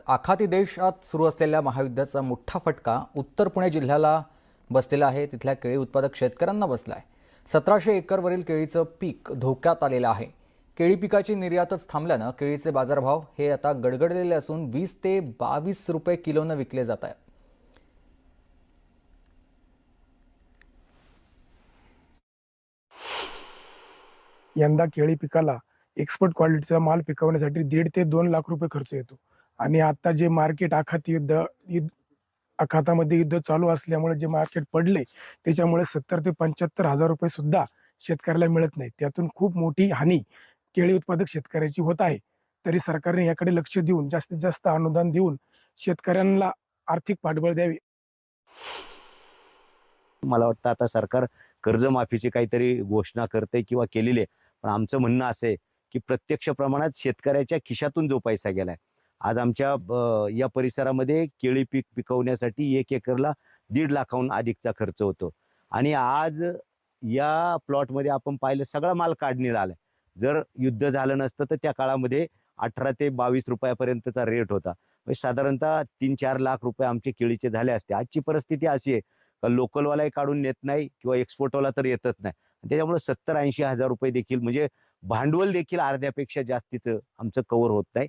आखाती देशात सुरू असलेल्या महायुद्धाचा मोठा फटका उत्तर पुणे जिल्ह्याला बसलेला आहे. तिथल्या केळी उत्पादक शेतकऱ्यांना बसला आहे. 1700 एकरवरील केळीचं पीक धोक्यात आलेलं आहे. केळी पिकाची निर्यातच थांबल्यानं केळीचे बाजारभाव हे आता गडगडलेले असून 20 ते 22 रुपये किलोनं विकले जात आहेत. यंदा केळी पिकाला एक्सपोर्ट क्वालिटीचा माल पिकवण्यासाठी 1.5 ते 2 लाख रुपये खर्च येतो. आणि आता जे मार्केट आखातामध्ये युद्ध चालू असल्यामुळे जे मार्केट पडले त्याच्यामुळे 70 ते 75 हजार रुपये सुद्धा शेतकऱ्याला मिळत नाही. त्यातून खूप मोठी हानी केळी उत्पादक शेतकऱ्याची होत आहे. तरी सरकारने याकडे लक्ष देऊन जास्तीत जास्त अनुदान देऊन शेतकऱ्यांना आर्थिक पाठबळ द्यावे. मला वाटतं आता सरकार कर्जमाफीची काहीतरी घोषणा करते किंवा केलेली आहे. पण आमचं म्हणणं असं आहे की प्रत्यक्ष प्रमाणात शेतकऱ्याच्या खिशातून जो पैसा गेलाय, आज आमच्या या परिसरामध्ये केळी पीक पिकवण्यासाठी 1 एकरला 1.5 लाखाहून अधिकचा खर्च होतो. आणि आज या प्लॉटमध्ये आपण पाहिलं सगळा माल काढणीला आलाय. जर युद्ध झालं नसतं तर त्या काळामध्ये 18 ते 22 रुपयापर्यंतचा रेट होता. म्हणजे साधारणतः 3-4 लाख रुपये आमचे केळीचे झाले असते. आजची परिस्थिती अशी आहे का लोकलवालाही काढून नेत नाही किंवा एक्सपोर्टवाला तर येतच नाही. त्याच्यामुळे 70-80 हजार रुपये देखील म्हणजे भांडवल देखील अर्ध्यापेक्षा जास्तीचं आमचं कव्हर होत नाही.